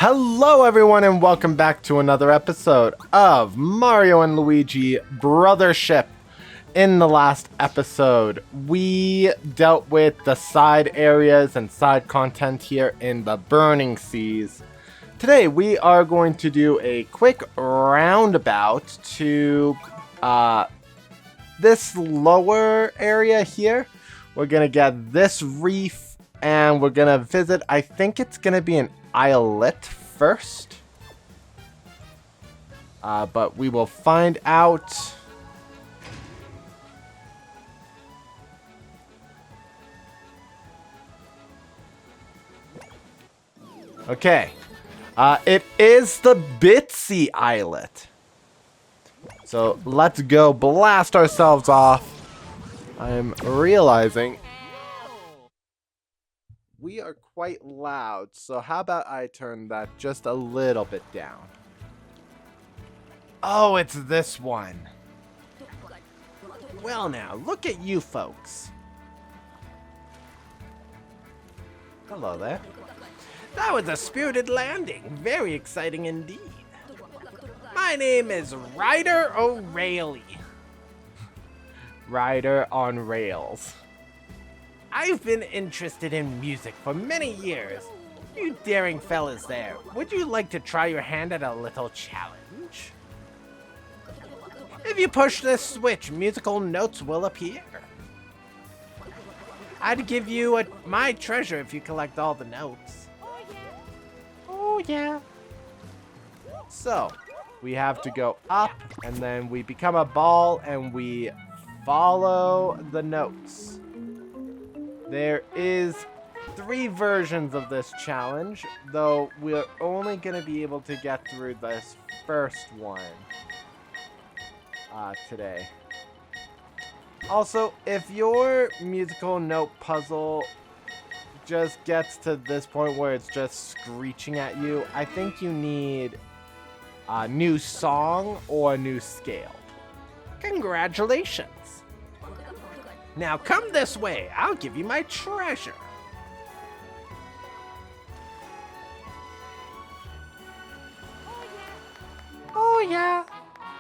Hello everyone and welcome back to another episode of Mario and Luigi Brothership. In the last episode, we dealt with the side areas and side content here in the Burning Seas. Today we are going to do a quick roundabout to this lower area here. We're gonna get this reef and we're gonna visit, I think it's gonna be an islet first. But we will find out. Okay. It is the Bitsy Islet. So let's go blast ourselves off. I'm realizing we are quite loud, so how about I turn that just a little bit down? Oh, it's this one. Well now, look at you folks. Hello there. That was a spirited landing. Very exciting indeed. My name is Ryder O'Reilly. Ryder on Rails. I've been interested in music for many years. You daring fellas there, would you like to try your hand at a little challenge? If you push this switch, musical notes will appear. I'd give you my treasure if you collect all the notes. Oh yeah. So, we have to go up, and then we become a ball, and we follow the notes. There is 3 versions of this challenge, though we're only going to be able to get through this first one today. Also, if your musical note puzzle just gets to this point where it's just screeching at you, I think you need a new song or a new scale. Congratulations! Now come this way, I'll give you my treasure. Oh yeah.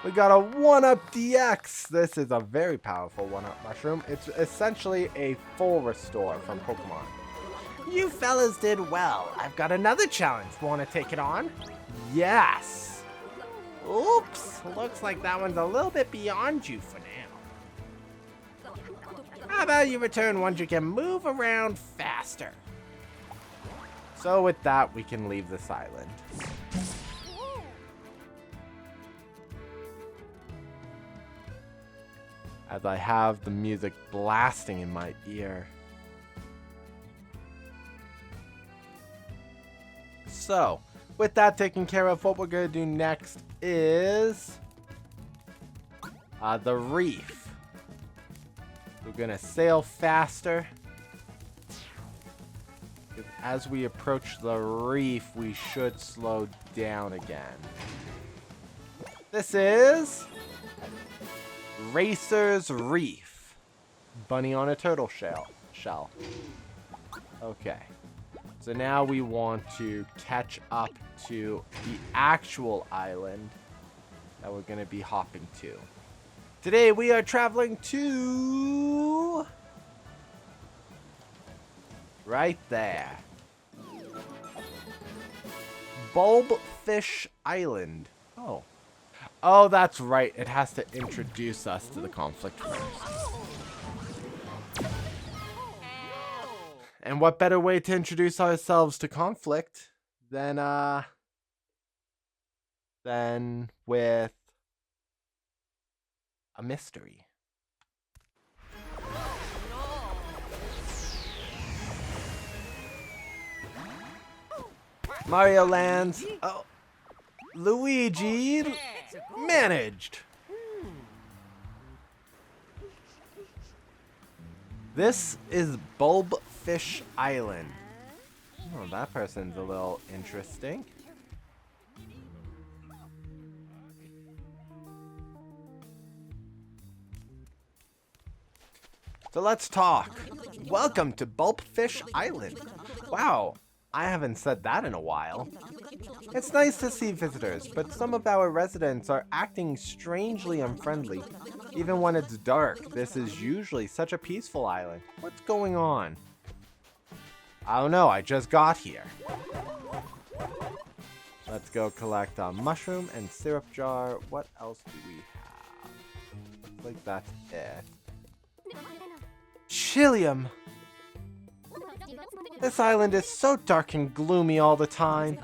We got a 1-up DX. This is a very powerful 1-up mushroom. It's essentially a full restore from Pokemon. You fellas did well. I've got another challenge. Want to take it on? Yes. Oops. Looks like that one's a little bit beyond you for now. How about you return once you can move around faster? So with that, we can leave this island. As I have the music blasting in my ear. So, with that taken care of, what we're going to do next is the reef. We're going to sail faster. As we approach the reef, we should slow down again. This is Racer's Reef. Bunny on a turtle shell. Okay. So now we want to catch up to the actual island that we're going to be hopping to. Today we are traveling to right there. Bulbfish Island. Oh, that's right. It has to introduce us to the conflict first. And what better way to introduce ourselves to conflict than with a mystery. Mario lands. Oh, Luigi managed. This is Bulbfish Island. Oh, that person's a little interesting. So let's talk. Welcome to Bulbfish Island. Wow, I haven't said that in a while. It's nice to see visitors, but some of our residents are acting strangely unfriendly. Even when it's dark, this is usually such a peaceful island. What's going on? I don't know, I just got here. Let's go collect a mushroom and syrup jar. What else do we have? Looks like that's it. Chilium! This island is so dark and gloomy all the time.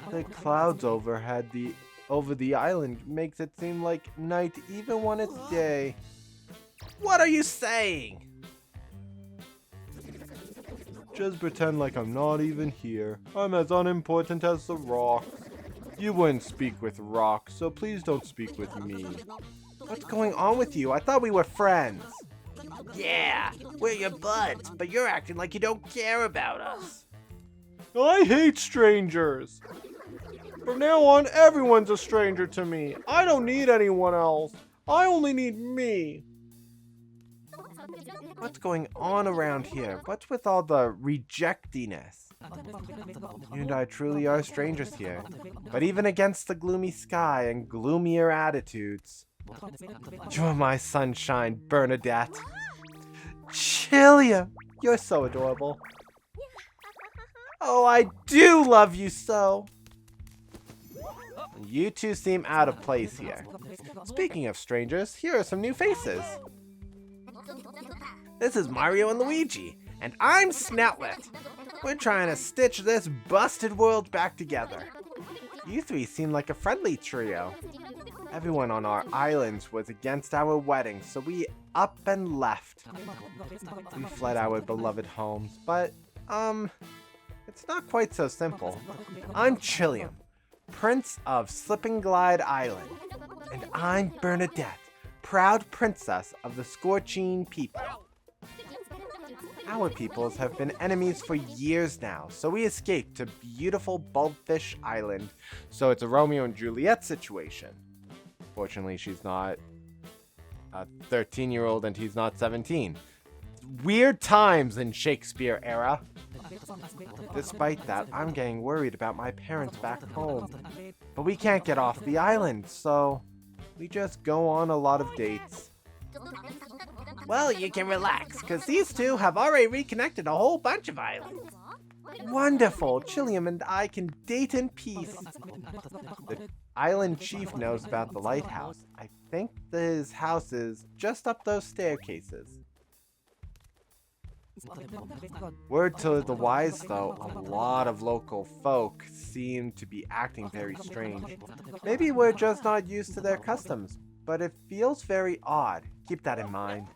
The clouds over the island makes it seem like night even when it's day. What are you saying? Just pretend like I'm not even here. I'm as unimportant as the rocks. You wouldn't speak with rocks, so please don't speak with me. What's going on with you? I thought we were friends. Yeah, we're your buds, but you're acting like you don't care about us. I hate strangers. From now on, everyone's a stranger to me. I don't need anyone else. I only need me. What's going on around here? What's with all the rejectiness? You and I truly are strangers here. But even against the gloomy sky and gloomier attitudes, you're my sunshine, Bernadette. Chilia, you're so adorable. Oh, I do love you so. You two seem out of place here. Speaking of strangers, here are some new faces. This is Mario and Luigi, and I'm Snoutlet. We're trying to stitch this busted world back together. You three seem like a friendly trio. Everyone on our islands was against our wedding, so we up and left. We fled our beloved homes, but, it's not quite so simple. I'm Chilium, Prince of Slip and Glide Island, and I'm Bernadette, proud princess of the Scorching people. Our peoples have been enemies for years now, so we escaped to beautiful Bulbfish Island, so it's a Romeo and Juliet situation. Fortunately, she's not a 13-year-old and he's not 17. Weird times in Shakespeare era. Despite that, I'm getting worried about my parents back home. But we can't get off the island, so we just go on a lot of dates. Well, you can relax, because these two have already reconnected a whole bunch of islands. Wonderful! Chilium and I can date in peace. The island chief knows about the lighthouse. I think his house is just up those staircases. Word to the wise, though, a lot of local folk seem to be acting very strange. Maybe we're just not used to their customs, but it feels very odd. Keep that in mind.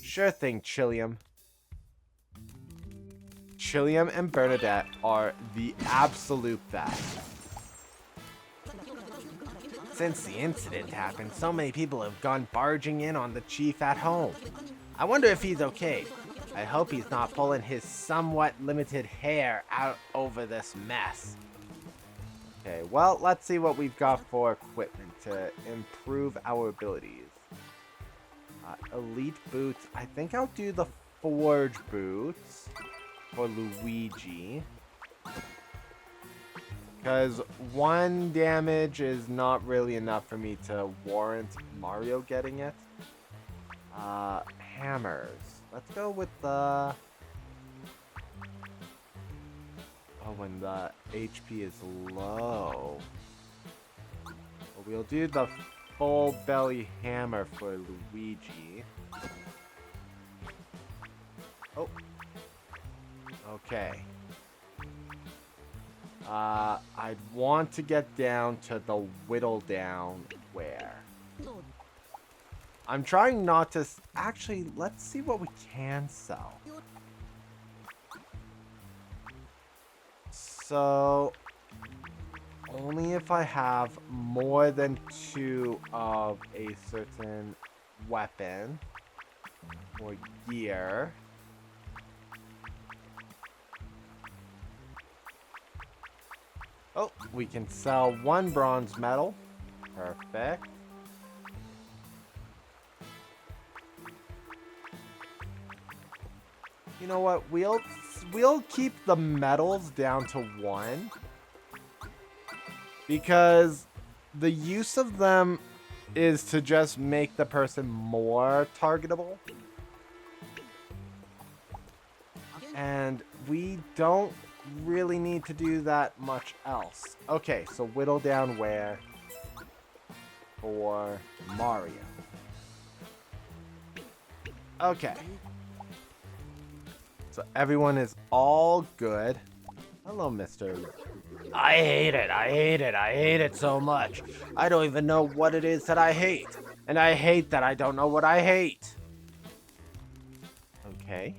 Sure thing, Chilium. Chilium and Bernadette are the absolute best. Since the incident happened, so many people have gone barging in on the chief at home. I wonder if he's okay. I hope he's not pulling his somewhat limited hair out over this mess. Okay, well, let's see what we've got for equipment to improve our abilities. Elite boots. I think I'll do the forge boots for Luigi. Because 1 damage is not really enough for me to warrant Mario getting it. Hammers. Let's go with the... Oh, when the HP is low. Well, we'll do the full belly hammer for Luigi. Oh. Okay. I'd want to get down to the whittle down where. I'm trying not to... Actually, let's see what we can sell. So, only if I have more than 2 of a certain weapon or gear. Oh, we can sell 1 bronze medal. Perfect. You know what? We'll keep the medals down to 1 because the use of them is to just make the person more targetable. And we don't really need to do that much else. Okay, so whittle down where for Mario. Okay. So everyone is all good. Hello, Mr. I hate it. I hate it. I hate it so much. I don't even know what it is that I hate. And I hate that I don't know what I hate. Okay.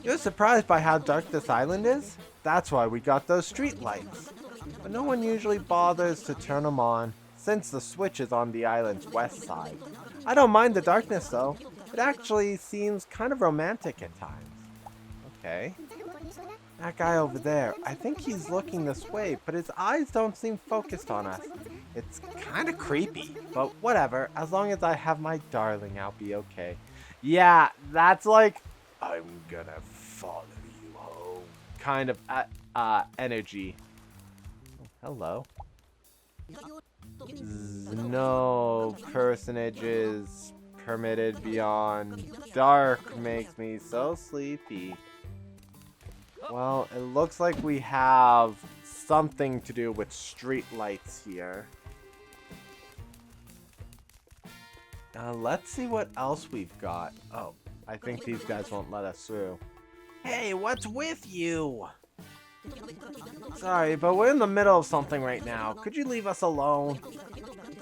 You're surprised by how dark this island is? That's why we got those street lights. But no one usually bothers to turn them on, since the switch is on the island's west side. I don't mind the darkness though. It actually seems kind of romantic at times. Okay. That guy over there, I think he's looking this way, but his eyes don't seem focused on us. It's kind of creepy, but whatever. As long as I have my darling, I'll be okay. Yeah, that's like, I'm gonna follow you home kind of energy. Oh, hello. No personages permitted beyond dark makes me so sleepy. Well, it looks like we have something to do with street lights here. Let's see what else we've got. Oh, I think these guys won't let us through. Hey, what's with you? Sorry, but we're in the middle of something right now. Could you leave us alone?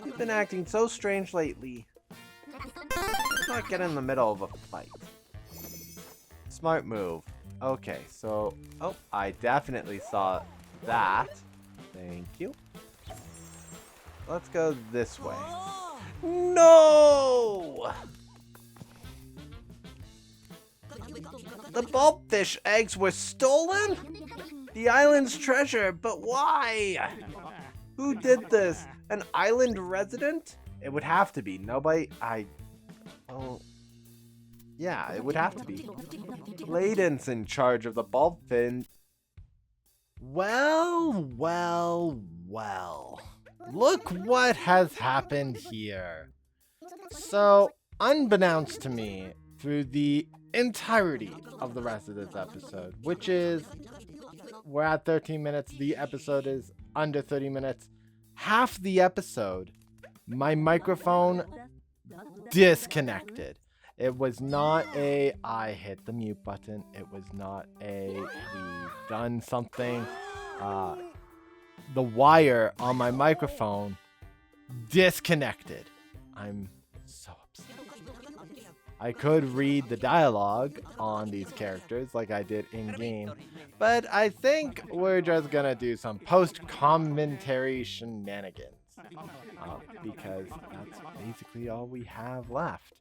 You've been acting so strange lately. Let's not get in the middle of a fight. Smart move. Okay, so... Oh, I definitely saw that. Thank you. Let's go this way. No! The bulbfish eggs were stolen? The island's treasure, but why? Who did this? An island resident? It would have to be. Nobody... Oh... Yeah, it would have to be. Layden's in charge of the bulbfin. Well. Look what has happened here. So, unbeknownst to me, through the entirety of the rest of this episode, which is, we're at 13 minutes, the episode is under 30 minutes, half the episode, my microphone disconnected. It was not a, I hit the mute button. It was not a, we've done something. The wire on my microphone disconnected. I'm so upset. I could read the dialogue on these characters like I did in game, but I think we're just gonna do some post-commentary shenanigans because that's basically all we have left.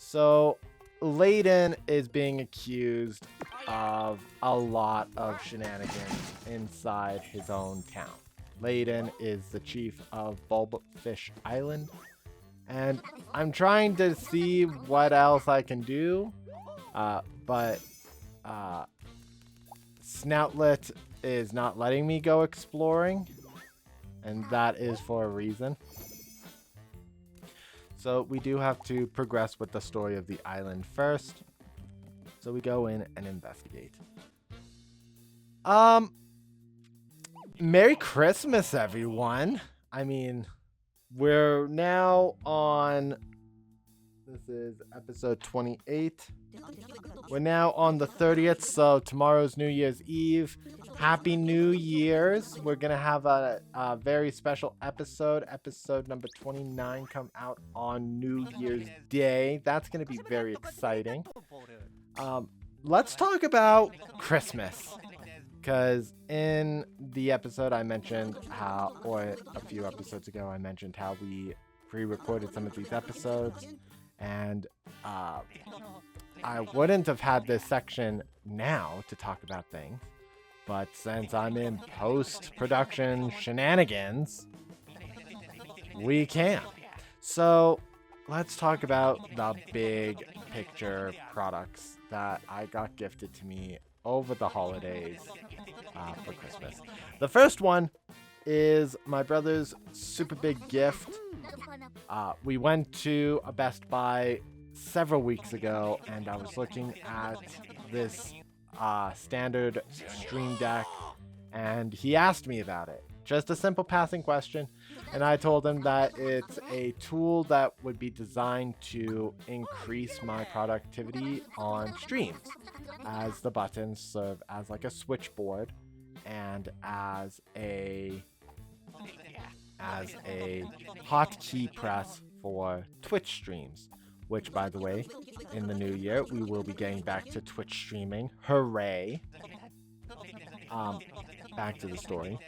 So, Layden is being accused of a lot of shenanigans inside his own town. Layden is the chief of Bulbfish Island, and I'm trying to see what else I can do, but Snoutlet is not letting me go exploring, and that is for a reason. So we do have to progress with the story of the island first. So we go in and investigate. Merry Christmas, everyone. I mean, we're now on... This is episode 28. We're now on the 30th, so tomorrow's New Year's Eve. Happy New Year's. We're going to have a very special episode number 29, come out on New Year's Day. That's going to be very exciting. Let's talk about Christmas. Because in the episode I mentioned how, or a few episodes ago, I mentioned how we pre-recorded some of these episodes. And I wouldn't have had this section now to talk about things. But since I'm in post-production shenanigans, we can. So let's talk about the big picture products that I got gifted to me over the holidays. for Christmas. The first one is my brother's super big gift. We went to a Best Buy several weeks ago, and I was looking at this standard Stream Deck, and he asked me about it. Just a simple passing question, and I told him that it's a tool that would be designed to increase my productivity on streams, as the buttons serve as like a switchboard and as a hotkey press for Twitch streams, which, by the way, in the new year, we will be getting back to Twitch streaming. Hooray! Back to the story.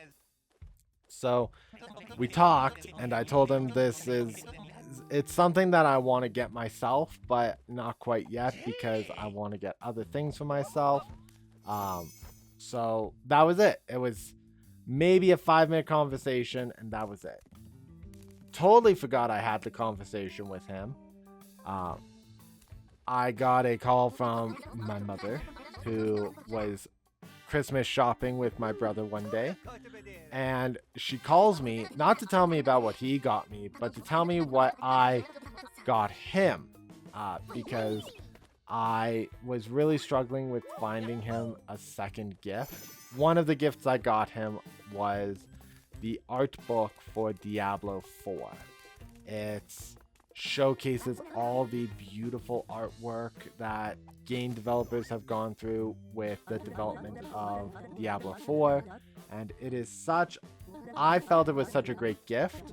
So we talked, and I told him it's something that I want to get myself, but not quite yet because I want to get other things for myself. So that was it. It was maybe a 5-minute conversation, and that was it. Totally forgot I had the conversation with him. I got a call from my mother, who was Christmas shopping with my brother one day, and she calls me not to tell me about what he got me, but to tell me what I got him, because I was really struggling with finding him a second gift. One of the gifts I got him was the art book for Diablo 4. It showcases all the beautiful artwork that game developers have gone through with the development of Diablo 4, and I felt it was such a great gift,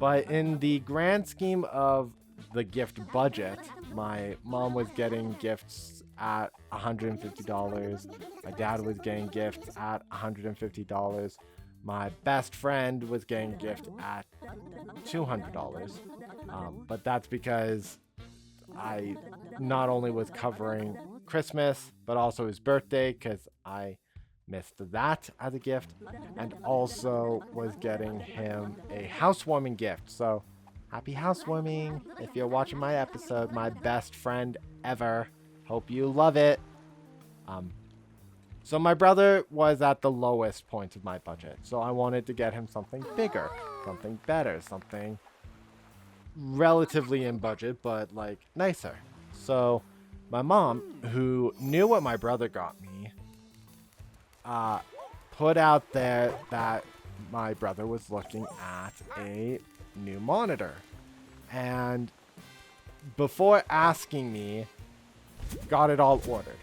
but in the grand scheme of the gift budget, my mom was getting gifts at $150, my dad was getting gifts at $150, my best friend was getting a gift at $200, but that's because I not only was covering Christmas, but also his birthday, because I missed that as a gift, and also was getting him a housewarming gift. So happy housewarming if you're watching my episode, my best friend ever. Hope you love it. So my brother was at the lowest point of my budget, so I wanted to get him something bigger, something better, something relatively in budget, but like nicer. So my mom, who knew what my brother got me, put out there that my brother was looking at a new monitor, and before asking me, got it all ordered.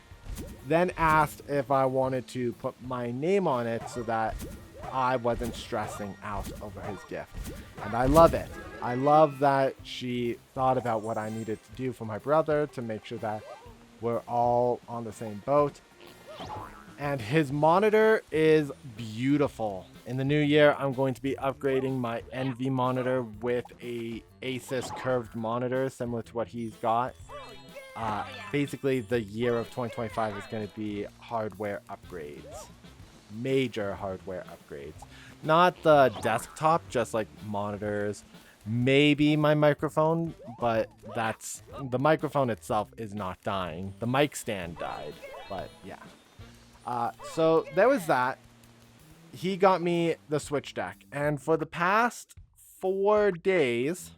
Then asked if I wanted to put my name on it so that I wasn't stressing out over his gift. And I love it. I love that she thought about what I needed to do for my brother to make sure that we're all on the same boat. And his monitor is beautiful. In the new year, I'm going to be upgrading my Envy monitor with a Asus curved monitor similar to what he's got. Basically, the year of 2025 is going to be hardware upgrades. Major hardware upgrades. Not the desktop, just like monitors. Maybe my microphone, but the microphone itself is not dying. The mic stand died, but yeah. So there was that. He got me the Switch Deck, and for the past 4 days,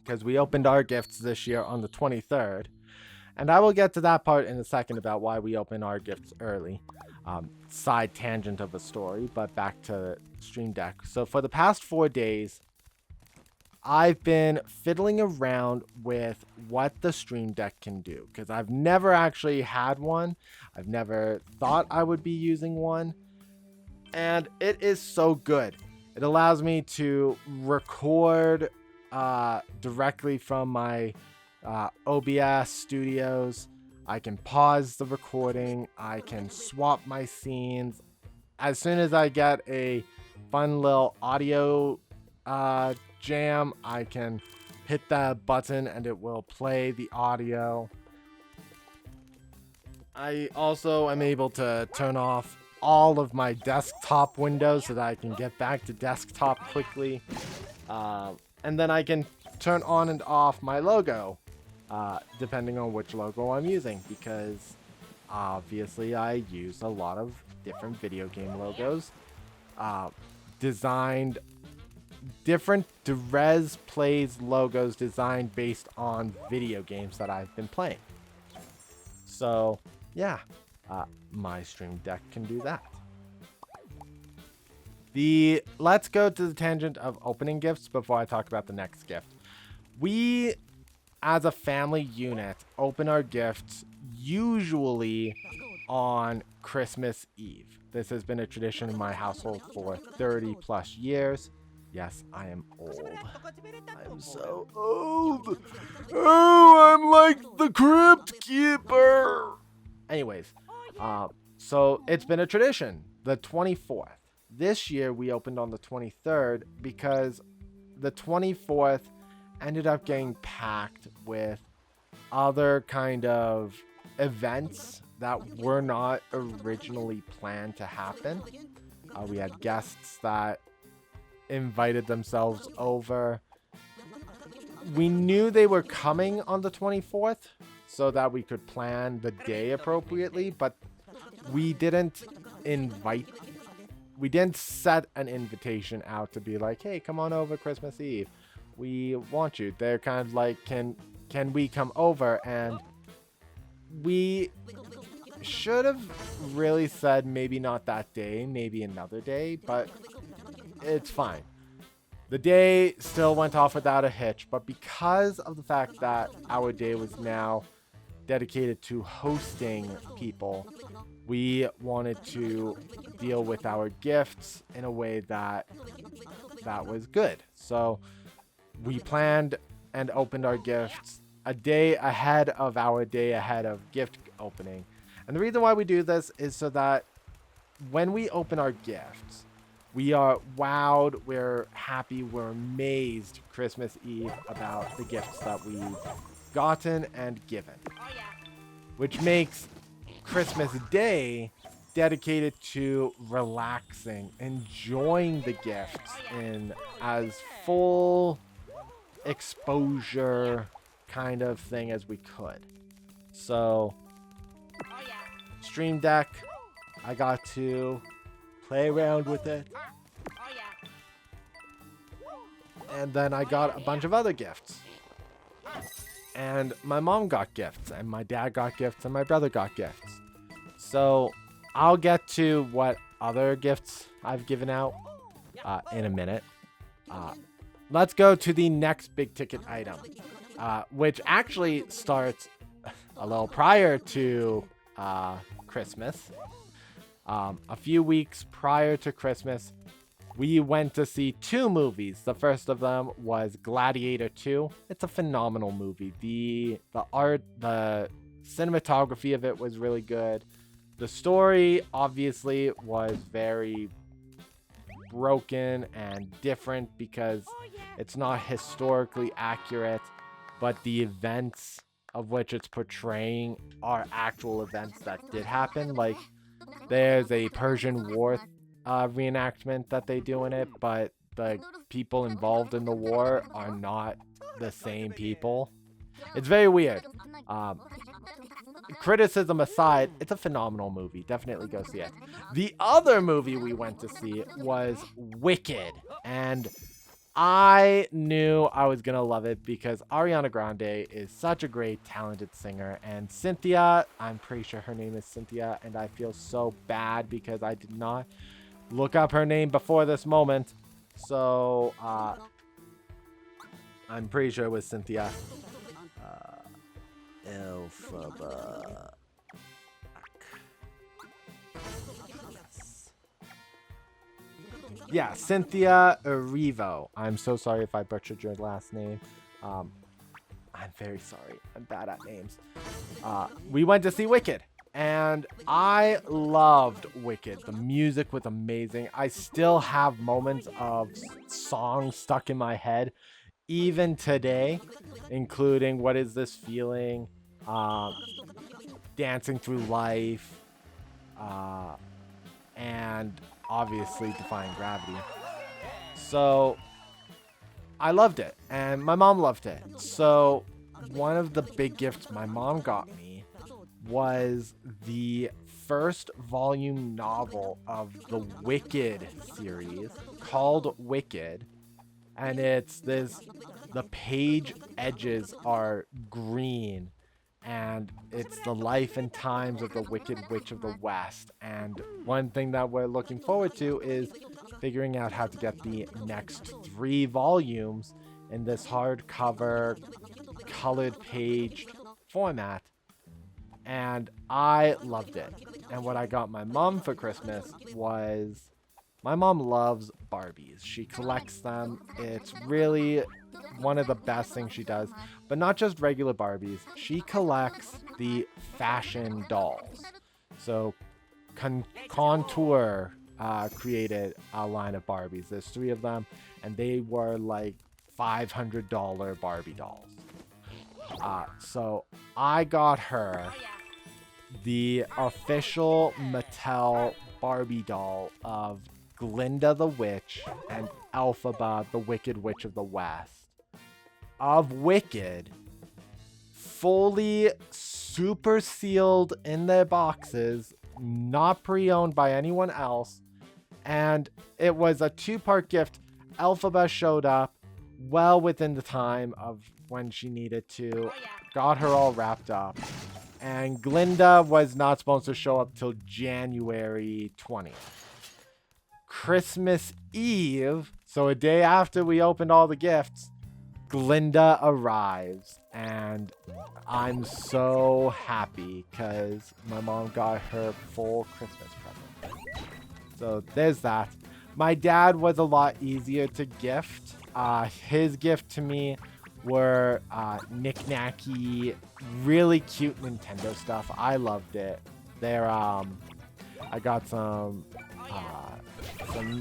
because we opened our gifts this year on the 23rd, and I will get to that part in a second about why we open our gifts early. Side tangent of a story, but back to Stream Deck. So for the past 4 days, I've been fiddling around with what the Stream Deck can do, because I've never actually had one. I've never thought I would be using one, and it is so good. It allows me to record directly from my OBS studios. I can pause the recording. I can swap my scenes. As soon as I get a fun little audio jam, I can hit that button and it will play the audio. I also am able to turn off all of my desktop windows so that I can get back to desktop quickly. And then I can turn on and off my logo, depending on which logo I'm using, because obviously I use a lot of different video game logos, designed different Derez Plays logos designed based on video games that I've been playing. So, yeah, my Stream Deck can do that. Let's go to the tangent of opening gifts before I talk about the next gift. We, as a family unit, open our gifts usually on Christmas Eve. This has been a tradition in my household for 30 plus years. Yes, I am old. I'm so old. Oh, I'm like the Crypt Keeper. Anyways, so it's been a tradition. The 24th. This year we opened on the 23rd because the 24th ended up getting packed with other kind of events that were not originally planned to happen. We had guests that invited themselves over. We knew they were coming on the 24th so that we could plan the day appropriately, but we didn't set an invitation out to be like, hey, come on over Christmas Eve. We want you. They're kind of like, can we come over? And we should have really said maybe not that day, maybe another day, but it's fine. The day still went off without a hitch, but because of the fact that our day was now dedicated to hosting people, we wanted to deal with our gifts in a way that was good. So we planned and opened our gifts a day ahead of our day ahead of gift opening. And the reason why we do this is so that when we open our gifts, we are wowed, we're happy, we're amazed Christmas Eve about the gifts that we've gotten and given. Which makes Christmas Day dedicated to relaxing, enjoying the gifts in as full exposure kind of thing as we could. So, Stream Deck, I got to play around with it. And then I got a bunch of other gifts. And my mom got gifts, and my dad got gifts, and my brother got gifts. So I'll get to what other gifts I've given out in a minute. Let's go to the next big ticket item, which actually starts a little prior to Christmas. A few weeks prior to Christmas, we went to see 2 movies. The first of them was Gladiator 2. It's a phenomenal movie. The art, the cinematography of it was really good. The story obviously was very broken and different because it's not historically accurate, but the events of which it's portraying are actual events that did happen. Like, there's a Persian War reenactment that they do in it, but the people involved in the war are not the same people. It's very weird. Criticism aside, it's a phenomenal movie. Definitely go see it. The other movie we went to see was Wicked, and I knew I was gonna love it because Ariana Grande is such a great, talented singer, and Cynthia, I'm pretty sure her name is Cynthia, and I feel so bad because I did not look up her name before this moment. So, I'm pretty sure it was Cynthia. Elphaba. Yes. Yeah, Cynthia Erivo. I'm so sorry if I butchered your last name. I'm very sorry. I'm bad at names. We went to see Wicked, and I loved Wicked. The music was amazing. I still have moments of songs stuck in my head, even today, including What Is This Feeling, Dancing Through Life, and obviously Defying Gravity. So I loved it, and my mom loved it. So one of the big gifts my mom got me was the first volume novel of the Wicked series called Wicked. And it's this, the page edges are green, and it's the life and times of the Wicked Witch of the West. And one thing that we're looking forward to is figuring out how to get the next 3 volumes in this hardcover, colored paged format. And I loved it. And what I got my mom for Christmas was, my mom loves Barbies. She collects them. It's really one of the best things she does. But not just regular Barbies. She collects the fashion dolls. So Contour created a line of Barbies. There's 3 of them. And they were like $500 Barbie dolls. So I got her the official Mattel Barbie doll of Glinda the Witch and Elphaba the Wicked Witch of the West of Wicked, fully super sealed in their boxes, not pre-owned by anyone else. And it was a 2-part gift. Elphaba showed up well within the time of when she needed to, got her all wrapped up. And Glinda was not supposed to show up till January 20th. Christmas Eve, so a day after we opened all the gifts, Glinda arrives. And I'm so happy because my mom got her full Christmas present. So there's that. My dad was a lot easier to gift. His gift to me were knick-knacky, really cute Nintendo stuff. I loved it. I got some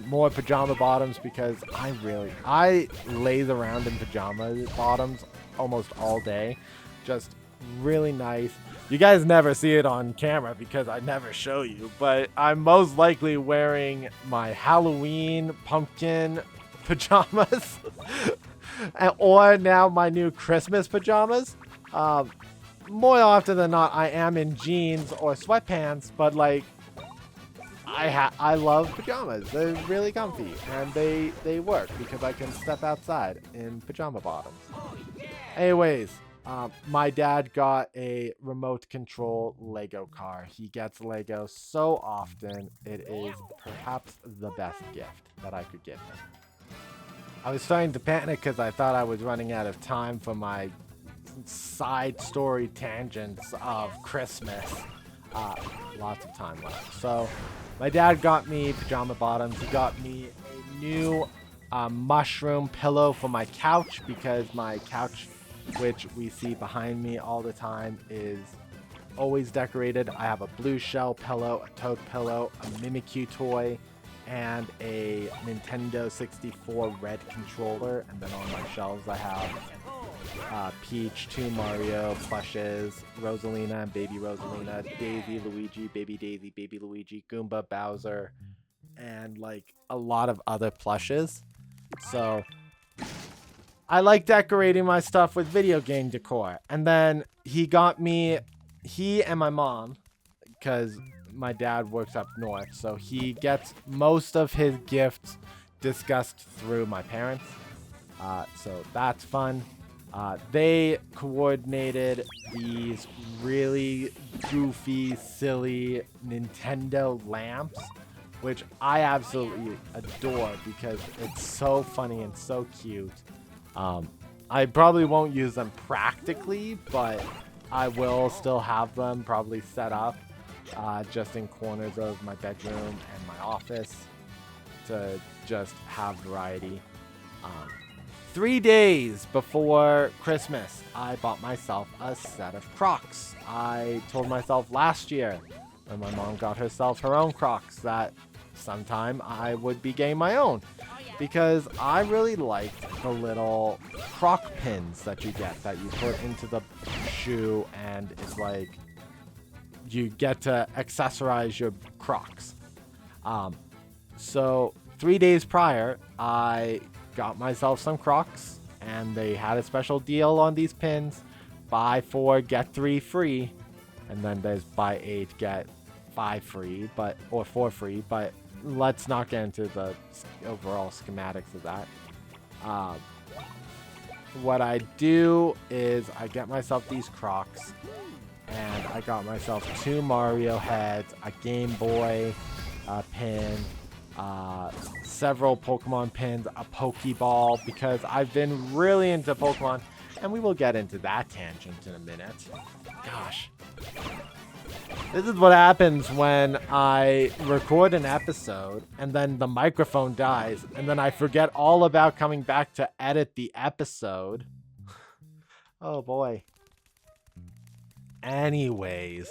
more pajama bottoms because I laze around in pajama bottoms almost all day. Just really nice. You guys never see it on camera because I never show you, but I'm most likely wearing my Halloween pumpkin pajamas or now my new Christmas pajamas. More often than not, I am in jeans or sweatpants, but like I love pajamas. They're really comfy and they work because I can step outside in pajama bottoms. Anyways, my dad got a remote control Lego car. He gets Lego so often. It is perhaps the best gift that I could give him. I was starting to panic because I thought I was running out of time for my side story tangents of Christmas. Lots of time left. So my dad got me pajama bottoms. He got me a new mushroom pillow for my couch because my couch, which we see behind me all the time, is always decorated. I have a blue shell pillow, a toad pillow, a Mimikyu toy, and a Nintendo 64 red controller. And then on my shelves I have Peach, 2 Mario plushes, Rosalina and Baby Rosalina, Daisy, Luigi, Baby Luigi, Goomba, Bowser, and like a lot of other plushes. So I like decorating my stuff with video game decor. And then he and my mom, because my dad works up north, so he gets most of his gifts discussed through my parents. So that's fun. They coordinated these really goofy, silly Nintendo lamps, which I absolutely adore because it's so funny and so cute. I probably won't use them practically, but I will still have them probably set up just in corners of my bedroom and my office to just have variety. 3 days before Christmas, I bought myself a set of Crocs. I told myself last year when my mom got herself her own Crocs that sometime I would be getting my own, because I really liked the little Croc pins that you get that you put into the shoe, and it's like you get to accessorize your Crocs. So 3 days prior, I got myself some Crocs, and they had a special deal on these pins: buy 4 get 3 free. And then there's buy 8 get 5 free, or 4 free, but let's not get into the overall schematics of that. What I do is I get myself these Crocs, and I got myself 2 Mario heads, a Game Boy pin, several Pokemon pins, a Pokeball, because I've been really into Pokemon, and we will get into that tangent in a minute. Gosh. This is what happens when I record an episode and then the microphone dies and then I forget all about coming back to edit the episode. Oh boy. Anyways.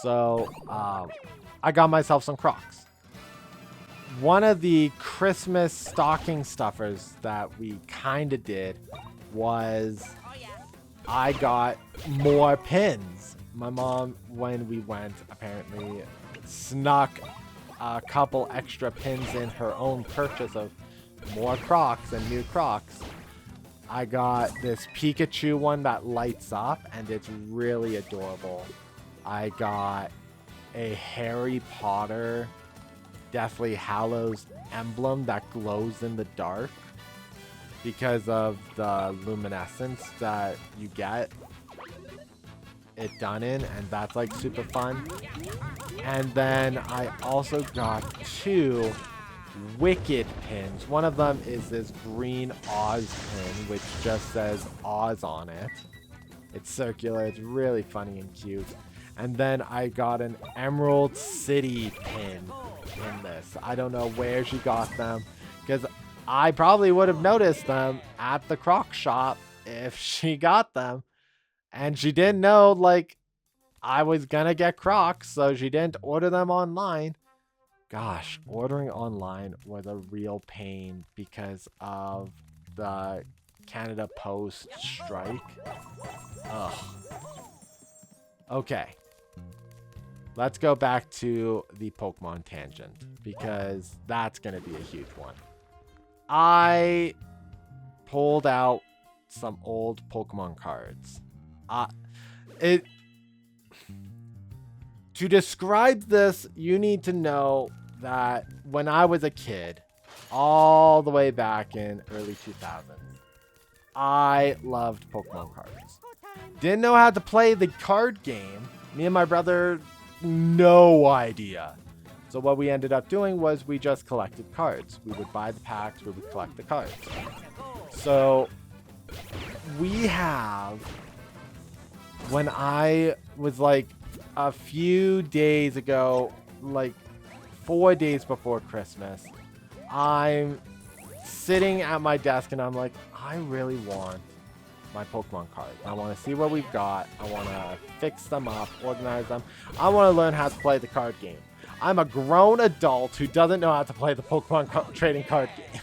So, I got myself some Crocs. One of the Christmas stocking stuffers that we kind of did was I got more pins. My mom, when we went, apparently snuck a couple extra pins in her own purchase of more Crocs and new Crocs. I got this Pikachu one that lights up, and it's really adorable. I got a Harry Potter Deathly Hallows emblem that glows in the dark because of the luminescence that you get it done in, and that's like super fun. And then I also got 2 Wicked pins. One of them is this green Oz pin, which just says Oz on it. It's circular, it's really funny and cute. And then I got an Emerald City pin in this. I don't know where she got them, because I probably would have noticed them at the Croc shop if she got them. And she didn't know, like, I was gonna get Crocs, so she didn't order them online. Gosh, ordering online was a real pain because of the Canada Post strike. Ugh. Okay. Let's go back to the Pokemon tangent, because that's gonna be a huge one. I pulled out some old Pokemon cards. To describe this, you need to know that when I was a kid, all the way back in early 2000s, I loved Pokemon cards. Didn't know how to play the card game. Me and my brother, no idea. So what we ended up doing was we just collected cards. We would buy the packs, we would collect the cards. So we have, when I was like a few days ago, like 4 days before Christmas, I'm sitting at my desk and I'm like, I really want my Pokemon cards. I want to see what we've got. I want to fix them up, organize them. I want to learn how to play the card game. I'm a grown adult who doesn't know how to play the Pokemon trading card game.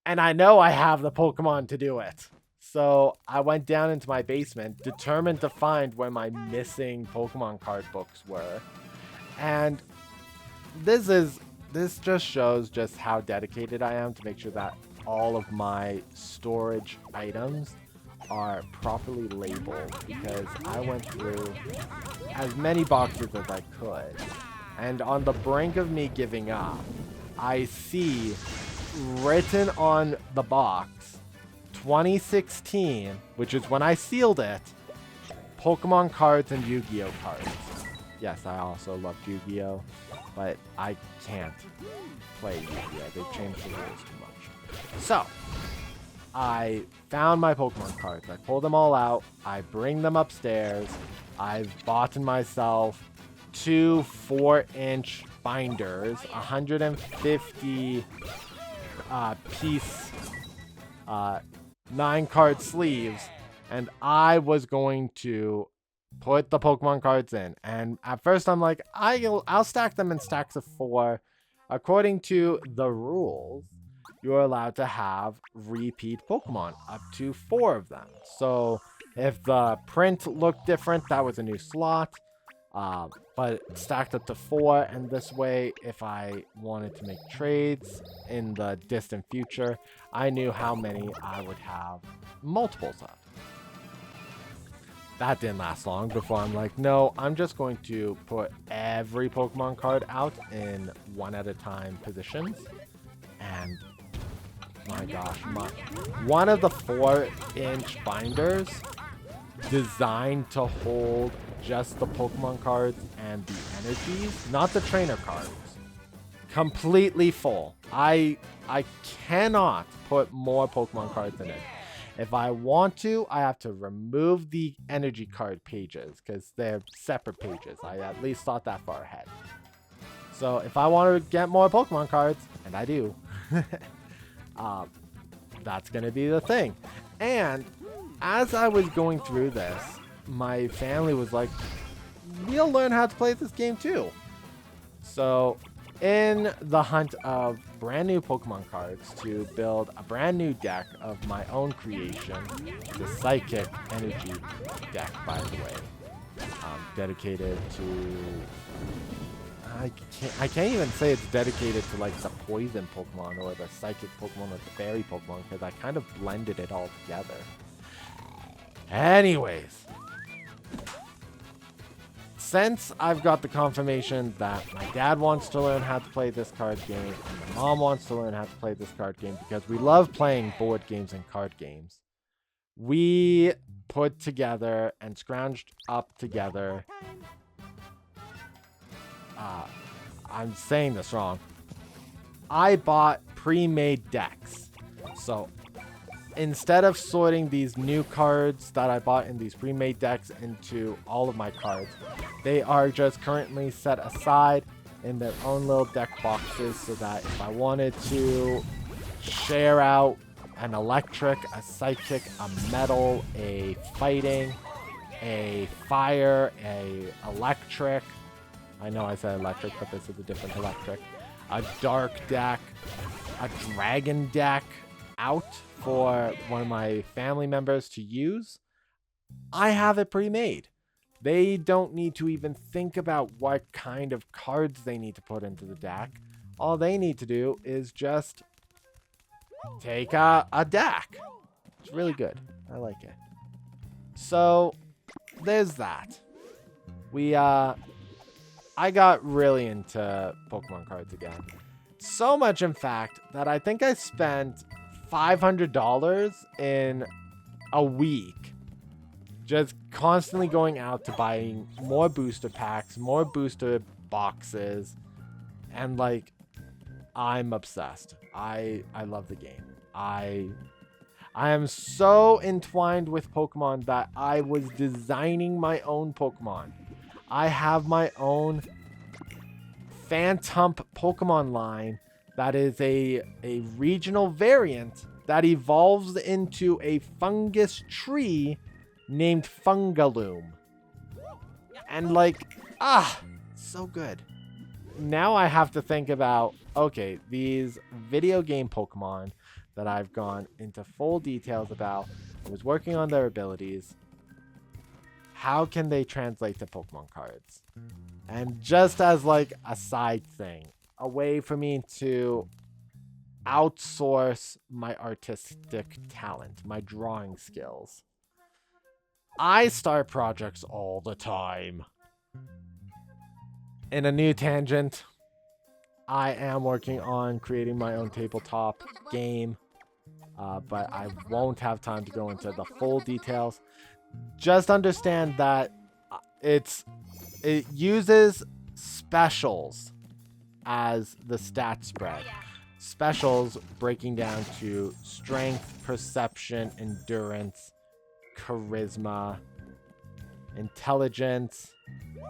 And I know I have the Pokemon to do it. So I went down into my basement, determined to find where my missing Pokemon card books were. And this just shows just how dedicated I am to make sure that all of my storage items are properly labeled, because I went through as many boxes as I could. And on the brink of me giving up, I see written on the box 2016, which is when I sealed it, Pokemon cards and Yu-Gi-Oh cards. Yes, I also love Yu-Gi-Oh, but I can't play Yu-Gi-Oh. They've changed the rules too much. So, I found my Pokemon cards. I pull them all out. I bring them upstairs. I've bought myself 2 4-inch binders, 150 piece 9-card sleeves, and I was going to put the Pokemon cards in. And at first I'm like, I'll stack them in stacks of 4. According to the rules, you're allowed to have repeat Pokemon, up to 4 of them. So if the print looked different, that was a new slot. But stacked up to 4, and this way, if I wanted to make trades in the distant future, I knew how many I would have multiples of. That didn't last long before I'm like, no, I'm just going to put every Pokemon card out in one at a time positions. And my gosh, one of the 4-inch binders designed to hold just the Pokemon cards and the energies, not the trainer cards, completely full. I cannot put more Pokemon cards in it. If I want to, I have to remove the energy card pages because they're separate pages. I at least thought that far ahead. So if I want to get more Pokemon cards, and I do, that's going to be the thing. And as I was going through this, my family was like, we'll learn how to play this game too. So in the hunt of brand new Pokemon cards to build a brand new deck of my own creation, the Psychic Energy deck, by the way, dedicated to... I can't even say it's dedicated to like the poison Pokemon or the psychic Pokemon or the fairy Pokemon because I kind of blended it all together. Anyways, since I've got the confirmation that my dad wants to learn how to play this card game and my mom wants to learn how to play this card game because we love playing board games and card games, we put together and scrounged up together... I'm saying this wrong. I bought pre-made decks. So instead of sorting these new cards that I bought in these pre-made decks into all of my cards, they are just currently set aside in their own little deck boxes so that if I wanted to share out an electric, a psychic, a metal, a fighting, a fire, a electric, I know I said electric, but this is a different electric. A dark deck, a dragon deck out for one of my family members to use. I have it pre-made. They don't need to even think about what kind of cards they need to put into the deck. All they need to do is just take a deck. It's really good. I like it. So, there's that. I got really into Pokemon cards again. So much, in fact, that I think I spent $500 in a week just constantly going out to buying more booster packs, more booster boxes, and like, I'm obsessed. I love the game. I am so entwined with Pokemon that I was designing my own Pokemon. I have my own Phantom Pokemon line that is a regional variant that evolves into a fungus tree named Fungaloom. And like, so good. Now I have to think about, okay, these video game Pokemon that I've gone into full details about, I was working on their abilities. How can they translate to Pokemon cards? And just as like a side thing, a way for me to outsource my artistic talent, my drawing skills. I start projects all the time. In a new tangent, I am working on creating my own tabletop game, but I won't have time to go into the full details. Just understand that it uses specials as the stat spread. Specials breaking down to strength, perception, endurance, charisma, intelligence,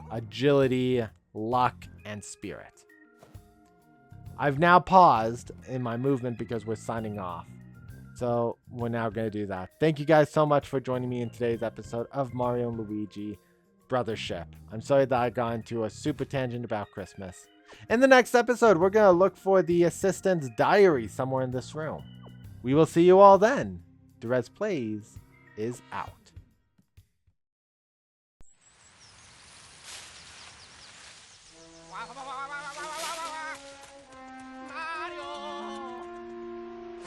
agility, luck, and spirit. I've now paused in my movement because we're signing off. So we're now going to do that. Thank you guys so much for joining me in today's episode of Mario and Luigi Brothership. I'm sorry that I got into a super tangent about Christmas. In the next episode, we're going to look for the assistant's diary somewhere in this room. We will see you all then. Derez Plays is out.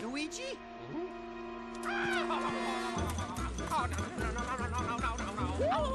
Luigi? Oh, no, no, no, no, no, no, no, no, no, no.